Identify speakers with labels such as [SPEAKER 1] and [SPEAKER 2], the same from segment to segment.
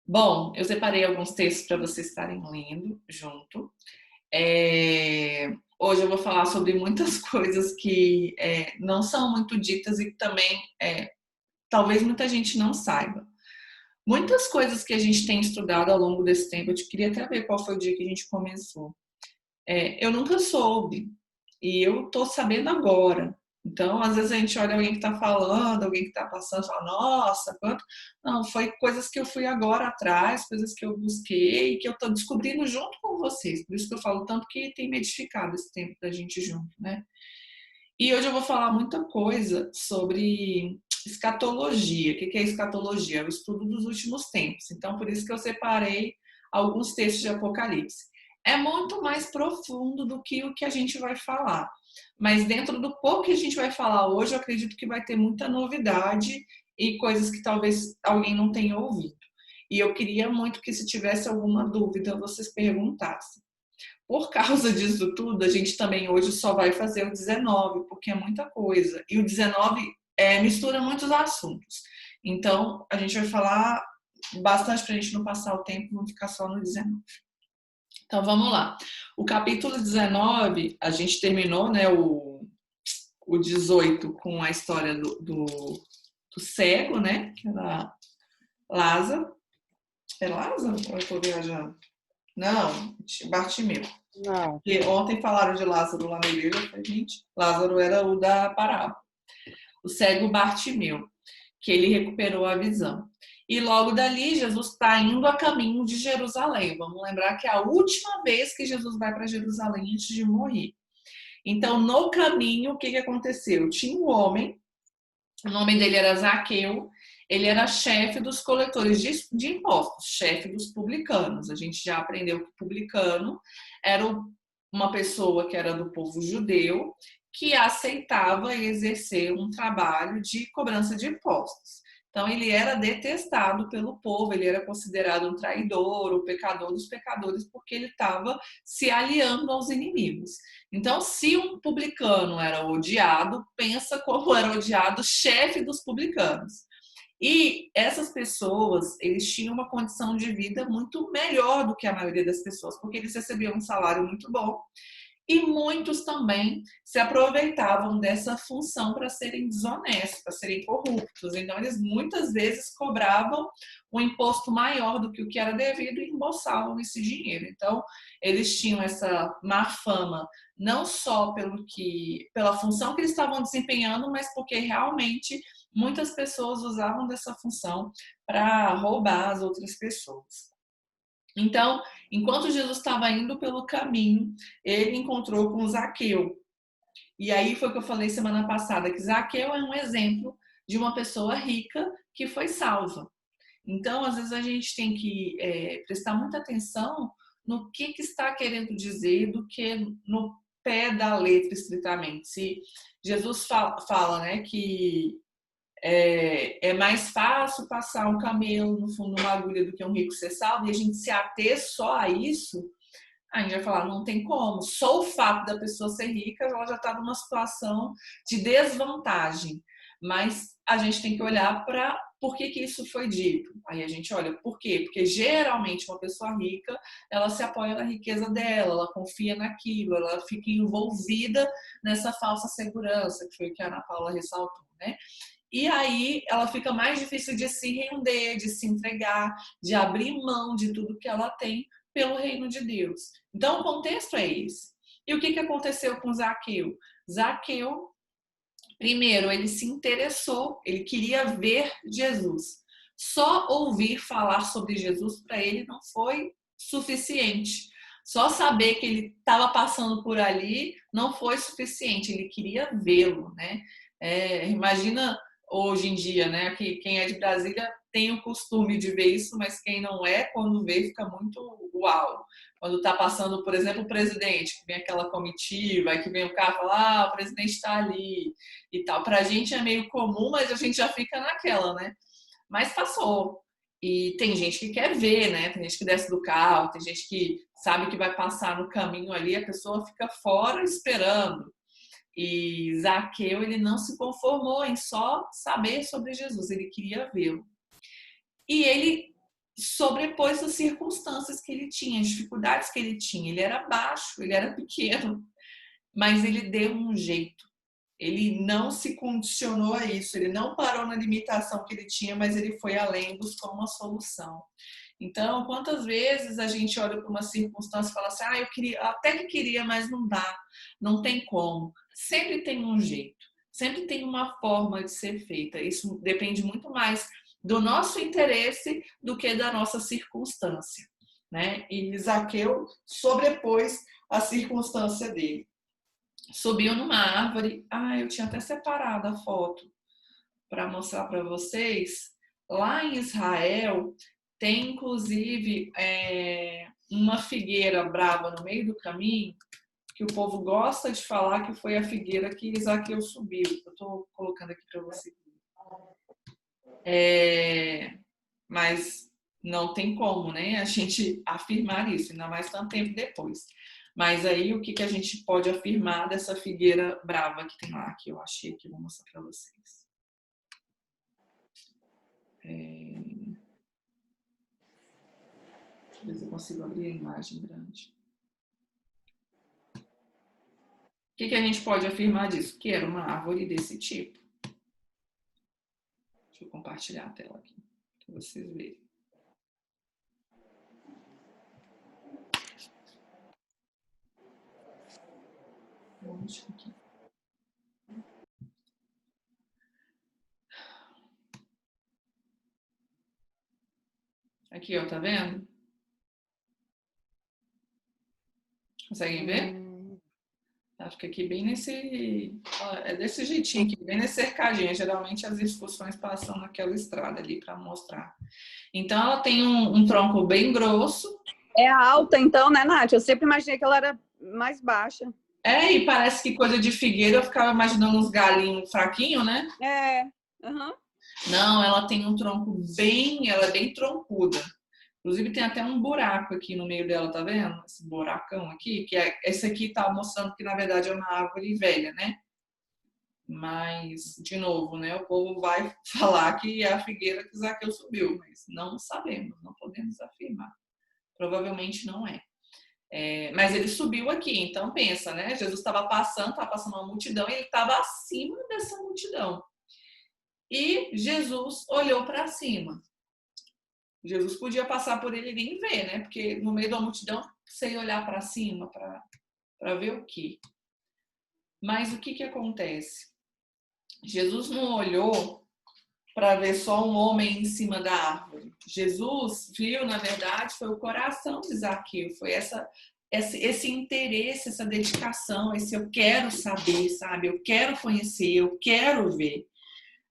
[SPEAKER 1] Bom, eu separei alguns textos para vocês estarem lendo junto. Hoje eu vou falar sobre muitas coisas que não são muito ditas e que também talvez muita gente não saiba. Muitas coisas que a gente tem estudado ao longo desse tempo, eu te queria até ver qual foi o dia que a gente começou. Eu nunca soube e eu tô sabendo agora. Então, às vezes a gente olha alguém que está falando, alguém que está passando, e fala, nossa, quanto. Não, foi coisas que eu fui agora atrás, coisas que eu busquei, que eu estou descobrindo junto com vocês. Por isso que eu falo tanto que tem me edificado esse tempo da gente junto, né? E hoje eu vou falar muita coisa sobre escatologia. O que é escatologia? É o estudo dos últimos tempos. Então, por isso que eu separei alguns textos de Apocalipse. É muito mais profundo do que o que a gente vai falar. Mas dentro do pouco que a gente vai falar hoje, eu acredito que vai ter muita novidade e coisas que talvez alguém não tenha ouvido. E eu queria muito que, se tivesse alguma dúvida, vocês perguntassem. Por causa disso tudo, a gente também hoje só vai fazer o 19, porque é muita coisa. E o 19 mistura muitos assuntos. Então, a gente vai falar bastante para a gente não passar o tempo, não ficar só no 19. Então, vamos lá. O capítulo 19, a gente terminou, né, o 18 com a história do cego, né, que era Lázaro. É Lázaro ou eu estou viajando? Não, Bartimeu.
[SPEAKER 2] Não.
[SPEAKER 1] Porque ontem falaram de Lázaro lá na igreja, eu falei, gente, Lázaro era o da parábola. O cego Bartimeu, que ele recuperou a visão. E logo dali, Jesus está indo a caminho de Jerusalém. Vamos lembrar que é a última vez que Jesus vai para Jerusalém antes de morrer. Então, no caminho, o que aconteceu? Tinha um homem, o nome dele era Zaqueu, ele era chefe dos coletores de impostos, chefe dos publicanos. A gente já aprendeu que publicano era uma pessoa que era do povo judeu que aceitava exercer um trabalho de cobrança de impostos. Então, ele era detestado pelo povo, ele era considerado um traidor, o pecador dos pecadores, porque ele estava se aliando aos inimigos. Então, se um publicano era odiado, pensa como era odiado o chefe dos publicanos. E essas pessoas, eles tinham uma condição de vida muito melhor do que a maioria das pessoas, porque eles recebiam um salário muito bom. E muitos também se aproveitavam dessa função para serem desonestos, para serem corruptos. Então, eles muitas vezes cobravam um imposto maior do que o que era devido e embolsavam esse dinheiro. Então, eles tinham essa má fama, não só pela função que eles estavam desempenhando, mas porque realmente muitas pessoas usavam dessa função para roubar as outras pessoas. Então, enquanto Jesus estava indo pelo caminho, ele encontrou com Zaqueu. E aí foi o que eu falei semana passada, que Zaqueu é um exemplo de uma pessoa rica que foi salva. Então, às vezes a gente tem que prestar muita atenção no que está querendo dizer do que no pé da letra, estritamente. Se Jesus fala, né, que é mais fácil passar um camelo no fundo de uma agulha do que um rico ser salvo, e a gente se ater só a isso, a gente vai falar, não tem como. Só o fato da pessoa ser rica, ela já está numa situação de desvantagem. Mas a gente tem que olhar para por que isso foi dito. Aí a gente olha, por quê? Porque geralmente uma pessoa rica, ela se apoia na riqueza dela, ela confia naquilo, ela fica envolvida nessa falsa segurança, que foi o que a Ana Paula ressaltou, né? E aí ela fica mais difícil de se render, de se entregar, de abrir mão de tudo que ela tem pelo reino de Deus. Então o contexto é esse. E o que aconteceu com Zaqueu? Zaqueu, primeiro, ele se interessou, ele queria ver Jesus. Só ouvir falar sobre Jesus para ele não foi suficiente. Só saber que ele estava passando por ali não foi suficiente, ele queria vê-lo, né? Imagina hoje em dia, né? Que quem é de Brasília tem o costume de ver isso, mas quem não é, quando vê, fica muito uau. Quando está passando, por exemplo, o presidente, que vem aquela comitiva, aí que vem o cara e fala, o presidente está ali e tal. Pra gente é meio comum, mas a gente já fica naquela, né? Mas passou. E tem gente que quer ver, né? Tem gente que desce do carro, tem gente que sabe que vai passar no caminho ali, a pessoa fica fora esperando. E Zaqueu, ele não se conformou em só saber sobre Jesus, ele queria vê-lo. E ele sobrepôs as circunstâncias que ele tinha, as dificuldades que ele tinha. Ele era baixo, ele era pequeno, mas ele deu um jeito. Ele não se condicionou a isso, ele não parou na limitação que ele tinha, mas ele foi além e buscou uma solução. Então, quantas vezes a gente olha para uma circunstância e fala assim, eu queria, até que queria, mas não dá, não tem como. Sempre tem um jeito, sempre tem uma forma de ser feita. Isso depende muito mais do nosso interesse do que da nossa circunstância, né? E Zaqueu sobrepôs a circunstância dele. Subiu numa árvore. Eu tinha até separado a foto para mostrar para vocês. Lá em Israel tem inclusive uma figueira brava no meio do caminho, que o povo gosta de falar que foi a figueira que Zaqueu subiu. Eu estou colocando aqui para vocês. Mas não tem como, né, a gente afirmar isso, ainda mais tanto tempo depois. Mas aí o que a gente pode afirmar dessa figueira brava que tem lá, que eu achei aqui, vou mostrar para vocês. Deixa eu ver se eu consigo abrir a imagem grande. O que a gente pode afirmar disso? Que era uma árvore desse tipo. Deixa eu compartilhar a tela aqui, para vocês verem. Aqui, ó, tá vendo? Conseguem ver? Acho que aqui bem nesse... É desse jeitinho aqui, bem nesse cercadinho. Geralmente as excursões passam naquela estrada ali para mostrar. Então ela tem um tronco bem grosso.
[SPEAKER 2] É alta então, né, Nath? Eu sempre imaginei que ela era mais baixa.
[SPEAKER 1] E parece que coisa de figueira, eu ficava imaginando uns galinhos fraquinhos, né? Não, ela tem um tronco ela é bem troncuda. Inclusive tem até um buraco aqui no meio dela, tá vendo? Esse buracão aqui, que esse aqui tá mostrando que na verdade é uma árvore velha, né? Mas, de novo, né? O povo vai falar que é a figueira que Zaqueu subiu, mas não sabemos, não podemos afirmar. Provavelmente não é. Mas ele subiu aqui, então pensa, né? Jesus estava passando uma multidão e ele estava acima dessa multidão. E Jesus olhou para cima. Jesus podia passar por ele e nem ver, né? Porque no meio da multidão, você ia olhar para cima para ver o quê? Mas o que acontece? Jesus não olhou para ver só um homem em cima da árvore. Jesus viu, na verdade, foi o coração de Zaqueu, foi esse interesse, essa dedicação, esse eu quero saber, sabe? Eu quero conhecer, eu quero ver.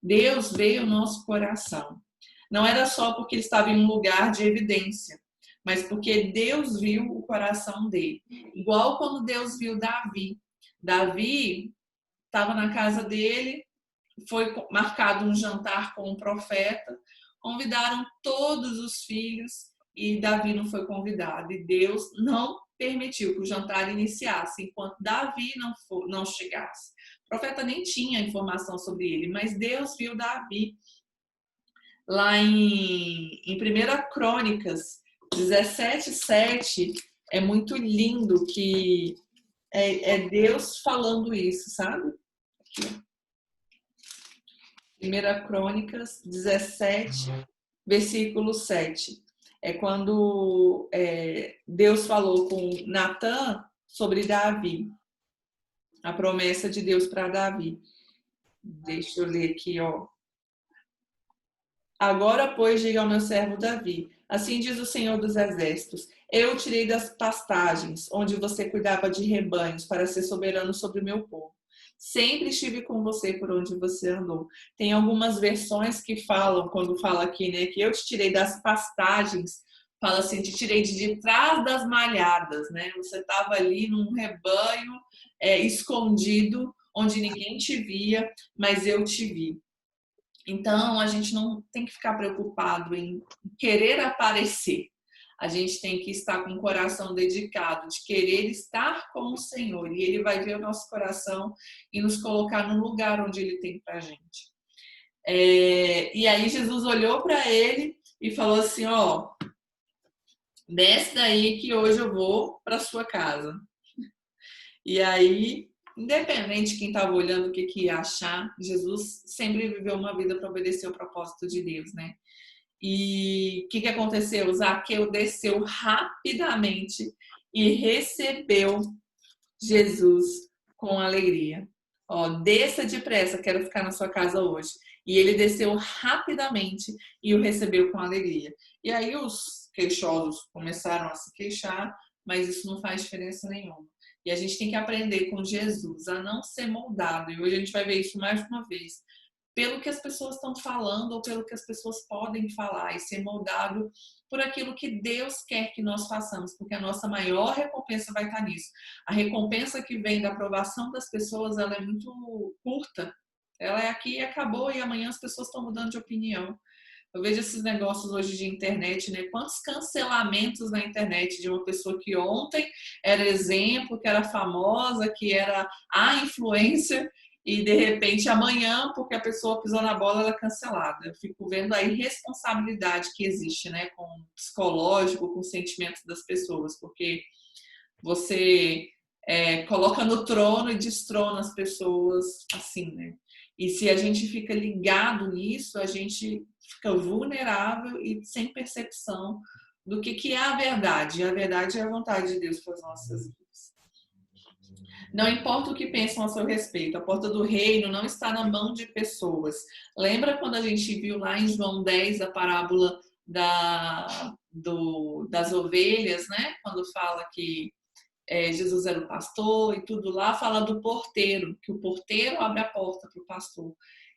[SPEAKER 1] Deus veio ao nosso coração. Não era só porque ele estava em um lugar de evidência, mas porque Deus viu o coração dele. Igual quando Deus viu Davi. Davi estava na casa dele, foi marcado um jantar com um profeta, convidaram todos os filhos e Davi não foi convidado. E Deus não permitiu que o jantar iniciasse enquanto Davi não chegasse. O profeta nem tinha informação sobre ele, mas Deus viu Davi. Lá em 1 Crônicas 17:7 é muito lindo que é Deus falando isso, sabe? Aqui, ó. 1 Crônicas 17, versículo 7. É quando Deus falou com Natã sobre Davi. A promessa de Deus para Davi. Deixa eu ler aqui, ó. Agora, pois, diga ao meu servo Davi, assim diz o Senhor dos Exércitos, eu o tirei das pastagens, onde você cuidava de rebanhos, para ser soberano sobre o meu povo. Sempre estive com você por onde você andou. Tem algumas versões que falam, quando fala aqui, né, que eu te tirei das pastagens, fala assim, te tirei de trás das malhadas, né? Você estava ali num rebanho escondido, onde ninguém te via, mas eu te vi. Então, a gente não tem que ficar preocupado em querer aparecer. A gente tem que estar com o coração dedicado, de querer estar com o Senhor. E Ele vai ver o nosso coração e nos colocar no lugar onde Ele tem pra gente. E aí Jesus olhou para ele e falou assim, ó, desce daí que hoje eu vou para sua casa. E aí, independente de quem estava olhando o que ia achar, Jesus sempre viveu uma vida para obedecer o propósito de Deus, né? E o que aconteceu? Zaqueu desceu rapidamente e recebeu Jesus com alegria. Ó, desça depressa, quero ficar na sua casa hoje. E ele desceu rapidamente e o recebeu com alegria. E aí os queixosos começaram a se queixar, mas isso não faz diferença nenhuma. E a gente tem que aprender com Jesus a não ser moldado. E hoje a gente vai ver isso mais uma vez pelo que as pessoas estão falando ou pelo que as pessoas podem falar e ser moldado por aquilo que Deus quer que nós façamos, porque a nossa maior recompensa vai estar nisso. A recompensa que vem da aprovação das pessoas, ela é muito curta. Ela é aqui e acabou e amanhã as pessoas estão mudando de opinião. Eu vejo esses negócios hoje de internet, né? Quantos cancelamentos na internet de uma pessoa que ontem era exemplo, que era famosa, que era a influencer, e de repente amanhã, porque a pessoa pisou na bola, ela é cancelada. Eu fico vendo a irresponsabilidade que existe, né, com o psicológico, com os sentimentos das pessoas, porque você coloca no trono e destrona as pessoas assim, né? E se a gente fica ligado nisso, a gente fica vulnerável e sem percepção do que é a verdade. E a verdade é a vontade de Deus para as nossas vidas. Não importa o que pensam a seu respeito, a porta do reino não está na mão de pessoas. Lembra quando a gente viu lá em João 10 a parábola das ovelhas, né? Quando fala que Jesus era o pastor e tudo lá, fala do porteiro, que o porteiro abre a porta para o pastor.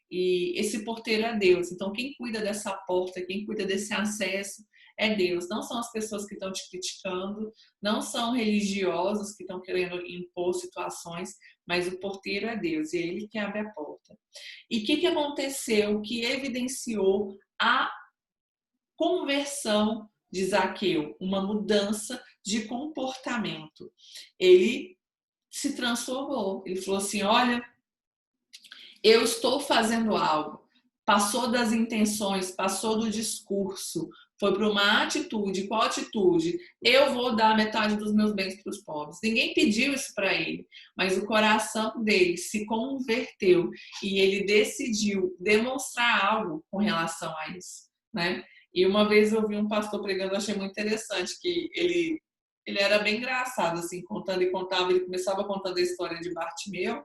[SPEAKER 1] E esse porteiro é Deus. Então, quem cuida dessa porta, quem cuida desse acesso é Deus. Não são as pessoas que estão te criticando, não são religiosos que estão querendo impor situações, mas o porteiro é Deus e é Ele que abre a porta. E o que aconteceu que evidenciou a conversão de Zaqueu? Uma mudança de comportamento. Ele se transformou. Ele falou assim: olha, eu estou fazendo algo. Passou das intenções, passou do discurso, foi para uma atitude. Qual atitude? Eu vou dar metade dos meus bens para os pobres. Ninguém pediu isso para ele, mas o coração dele se converteu e ele decidiu demonstrar algo com relação a isso, né? E uma vez eu vi um pastor pregando, achei muito interessante, que ele era bem engraçado, assim, contando e contava. Ele começava contando a história de Bartimeu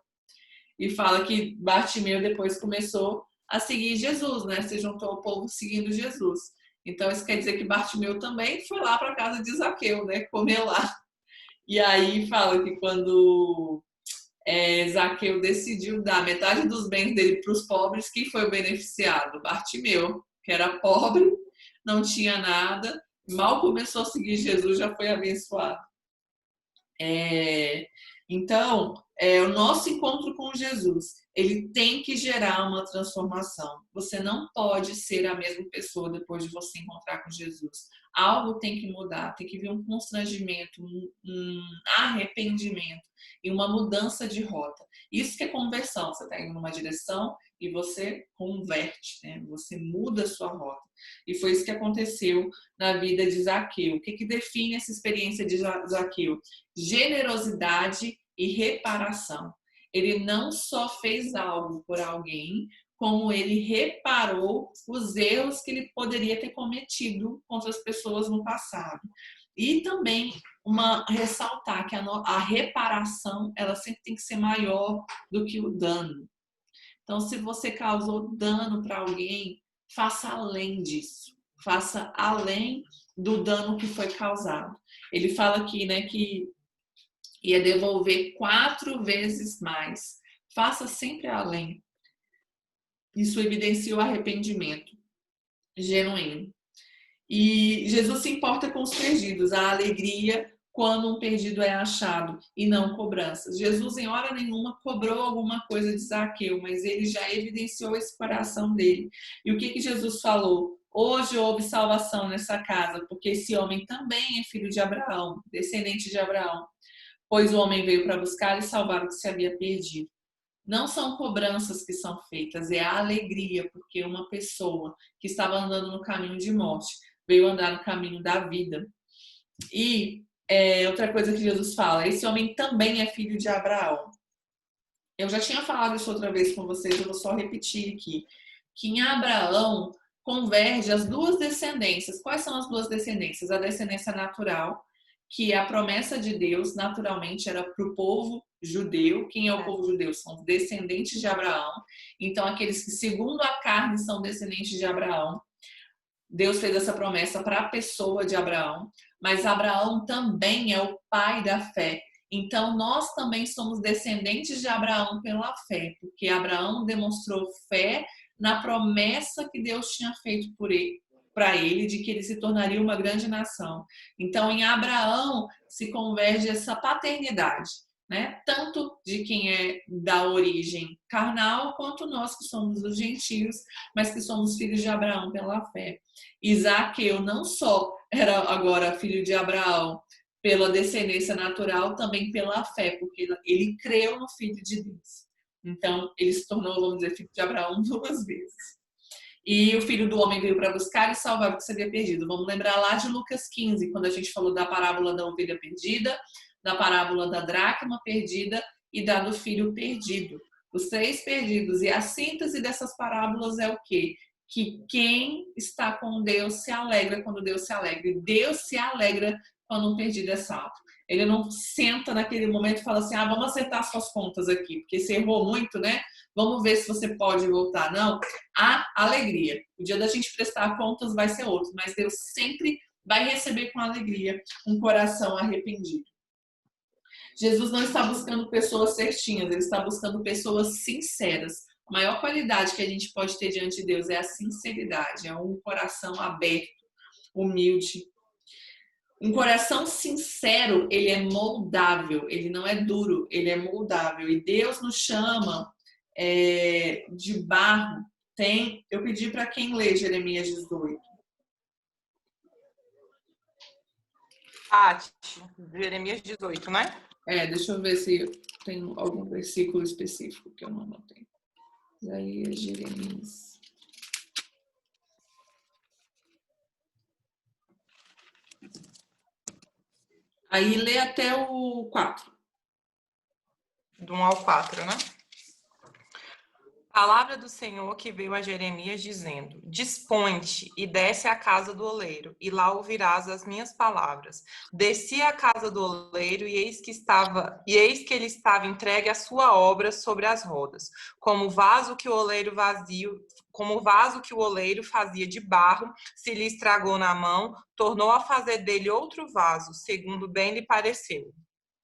[SPEAKER 1] e fala que Bartimeu depois começou a seguir Jesus, né? Se juntou ao povo seguindo Jesus. Então isso quer dizer que Bartimeu também foi lá para a casa de Zaqueu, né? Comer lá. E aí fala que quando Zaqueu decidiu dar metade dos bens dele para os pobres, quem foi o beneficiado? Bartimeu, que era pobre, não tinha nada, mal começou a seguir Jesus, já foi abençoado. Então, o nosso encontro com Jesus, ele tem que gerar uma transformação. Você não pode ser a mesma pessoa depois de você encontrar com Jesus. Algo tem que mudar, tem que vir um constrangimento, um arrependimento e uma mudança de rota. Isso que é conversão. Você está indo numa direção e você converte, né? Você muda a sua rota. E foi isso que aconteceu na vida de Zaqueu. O que define essa experiência de Zaqueu? Generosidade e reparação. Ele não só fez algo por alguém, como ele reparou os erros que ele poderia ter cometido contra as pessoas no passado. E também ressaltar que a reparação, ela sempre tem que ser maior do que o dano. Então, se você causou dano para alguém, faça além disso. Faça além do dano que foi causado. Ele fala aqui, né, que ia devolver 4 vezes mais. Faça sempre além. Isso evidencia o arrependimento genuíno. E Jesus se importa com os perdidos, a alegria quando um perdido é achado e não cobranças. Jesus em hora nenhuma cobrou alguma coisa de Zaqueu, mas ele já evidenciou esse coração dele. E o que Jesus falou? Hoje houve salvação nessa casa, porque esse homem também é filho de Abraão, descendente de Abraão. Pois o homem veio para buscar e salvar o que se havia perdido. Não são cobranças que são feitas, é a alegria, porque uma pessoa que estava andando no caminho de morte veio andar no caminho da vida. E outra coisa que Jesus fala, esse homem também é filho de Abraão. Eu já tinha falado isso outra vez com vocês, eu vou só repetir aqui. Que em Abraão converge as duas descendências. Quais são as duas descendências? A descendência natural, que a promessa de Deus naturalmente era para o povo judeu. Quem é o povo judeu? São os descendentes de Abraão. Então, aqueles que, segundo a carne, são descendentes de Abraão. Deus fez essa promessa para a pessoa de Abraão. Mas Abraão também é o pai da fé. Então, nós também somos descendentes de Abraão pela fé, porque Abraão demonstrou fé na promessa que Deus tinha feito para ele, de que ele se tornaria uma grande nação. Então, em Abraão se converge essa paternidade, né? Tanto de quem é da origem carnal, quanto nós que somos os gentios, mas que somos filhos de Abraão pela fé. Zaqueu não só era agora filho de Abraão pela descendência natural, também pela fé, porque ele creu no Filho de Deus. Então, ele se tornou, vamos dizer, filho de Abraão 2 vezes. E o Filho do Homem veio para buscar e salvar o que se havia perdido. Vamos lembrar lá de Lucas 15, quando a gente falou da parábola da ovelha perdida, da parábola da dracma perdida e da do filho perdido. Os 3 perdidos. E a síntese dessas parábolas é o quê? Que quem está com Deus se alegra quando Deus se alegra. E Deus se alegra quando um perdido é salvo. Ele não senta naquele momento e fala assim, vamos acertar suas contas aqui, porque você errou muito, né? Vamos ver se você pode voltar. Não, há alegria. O dia da gente prestar contas vai ser outro, mas Deus sempre vai receber com alegria um coração arrependido. Jesus não está buscando pessoas certinhas, ele está buscando pessoas sinceras. A maior qualidade que a gente pode ter diante de Deus é a sinceridade, é um coração aberto, humilde. Um coração sincero, ele é moldável, ele não é duro, ele é moldável. E Deus nos chama de barro. Eu pedi para quem lê Jeremias 18.
[SPEAKER 3] Tati, Jeremias 18, né?
[SPEAKER 1] Deixa eu ver se tem algum versículo específico que eu não anotei. Isaías, Jeremias. Aí lê até o 4.
[SPEAKER 3] Do 1 ao 4, né? Palavra do Senhor que veio a Jeremias dizendo: Dispõe-te e desce à casa do oleiro, e lá ouvirás as minhas palavras. Desci à casa do oleiro, e eis que ele estava entregue à sua obra sobre as rodas, como vaso que o oleiro fazia de barro, se lhe estragou na mão, tornou a fazer dele outro vaso, segundo bem lhe pareceu.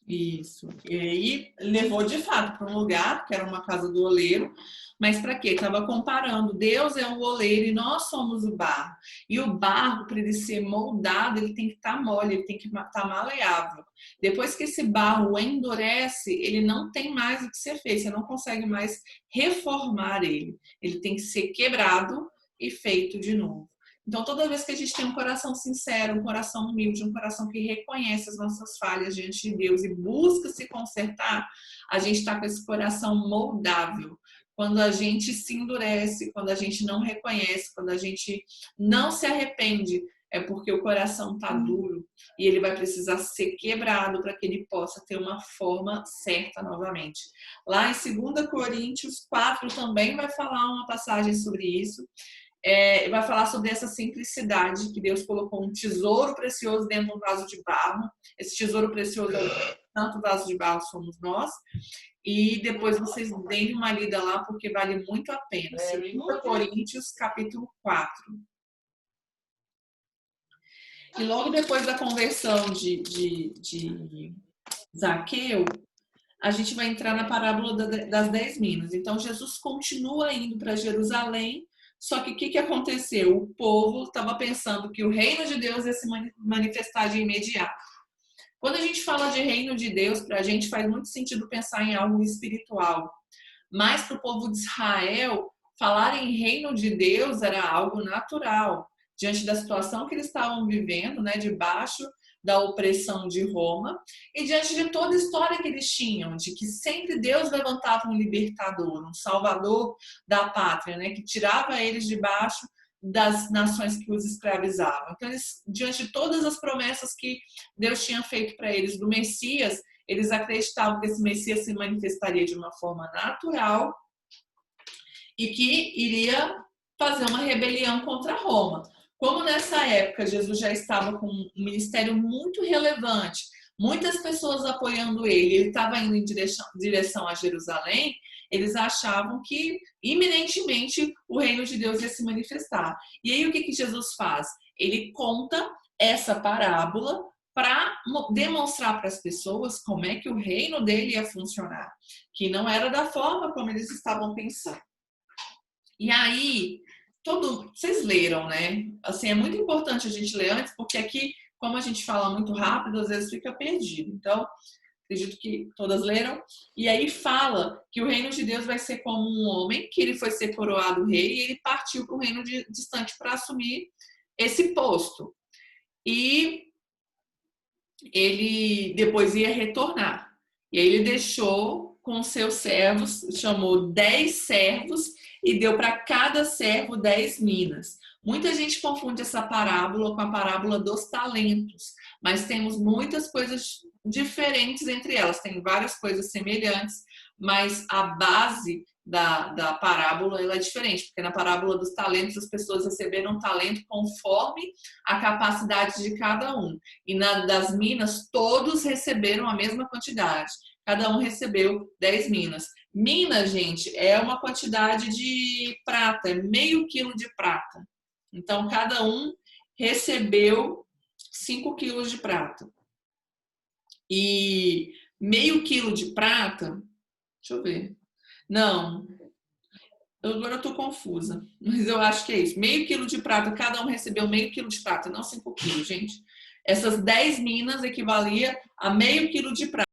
[SPEAKER 1] Isso. E aí levou de fato para um lugar, que era uma casa do oleiro, mas para quê? Estava comparando. Deus é o oleiro e nós somos o barro. E o barro, para ele ser moldado, ele tem que estar mole, ele tem que estar maleável. Depois que esse barro endurece, ele não tem mais o que ser feito, você não consegue mais reformar ele. Ele tem que ser quebrado e feito de novo. Então, toda vez que a gente tem um coração sincero, um coração humilde, um coração que reconhece as nossas falhas diante de Deus e busca se consertar, a gente está com esse coração moldável. Quando a gente se endurece, quando a gente não reconhece, quando a gente não se arrepende, é porque o coração está duro e ele vai precisar ser quebrado para que ele possa ter uma forma certa novamente. Lá em 2 Coríntios 4 também vai falar uma passagem sobre isso. Vai falar sobre essa simplicidade que Deus colocou um tesouro precioso dentro de um vaso de barro. Esse tesouro precioso, tanto vaso de barro somos nós. E depois vocês deem uma lida lá, porque vale muito a pena. 2 Coríntios, capítulo 4. E logo depois da conversão de Zaqueu, a gente vai entrar na parábola das 10 minas. Então, Jesus continua indo para Jerusalém. Só que o que aconteceu? O povo estava pensando que o reino de Deus ia se manifestar de imediato. Quando a gente fala de reino de Deus, para a gente faz muito sentido pensar em algo espiritual. Mas para o povo de Israel, falar em reino de Deus era algo natural. Diante da situação que eles estavam vivendo, né, debaixo da opressão de Roma, e diante de toda a história que eles tinham, de que sempre Deus levantava um libertador, um salvador da pátria, né, que tirava eles debaixo das nações que os escravizavam. Então, eles, diante de todas as promessas que Deus tinha feito para eles do Messias, eles acreditavam que esse Messias se manifestaria de uma forma natural e que iria fazer uma rebelião contra Roma. Como nessa época Jesus já estava com um ministério muito relevante, muitas pessoas apoiando ele estava indo em direção a Jerusalém, eles achavam que iminentemente o reino de Deus ia se manifestar. E aí o que Jesus faz? Ele conta essa parábola para demonstrar para as pessoas como é que o reino dele ia funcionar, que não era da forma como eles estavam pensando. E aí, vocês leram, né? Assim, é muito importante a gente ler antes, porque aqui, como a gente fala muito rápido, às vezes fica perdido. Então, acredito que todas leram. E aí fala que o reino de Deus vai ser como um homem, que ele foi ser coroado rei, e ele partiu para um reino distante para assumir esse posto. E ele depois ia retornar. E aí ele deixou com seus servos, chamou 10 servos e deu para cada servo 10 minas. Muita gente confunde essa parábola com a parábola dos talentos, mas temos muitas coisas diferentes entre elas. Tem várias coisas semelhantes, mas a base da parábola ela é diferente, porque na parábola dos talentos as pessoas receberam um talento conforme a capacidade de cada um. E na das minas, todos receberam a mesma quantidade. Cada um recebeu 10 minas. Mina, gente, é uma quantidade de prata, é meio quilo de prata. Então, cada um recebeu 5 quilos de prata. E meio quilo de prata, deixa eu ver. Não, agora eu tô confusa, mas eu acho que é isso. Meio quilo de prata, cada um recebeu meio quilo de prata, não 5 quilos, gente. Essas 10 minas equivalia a meio quilo de prata.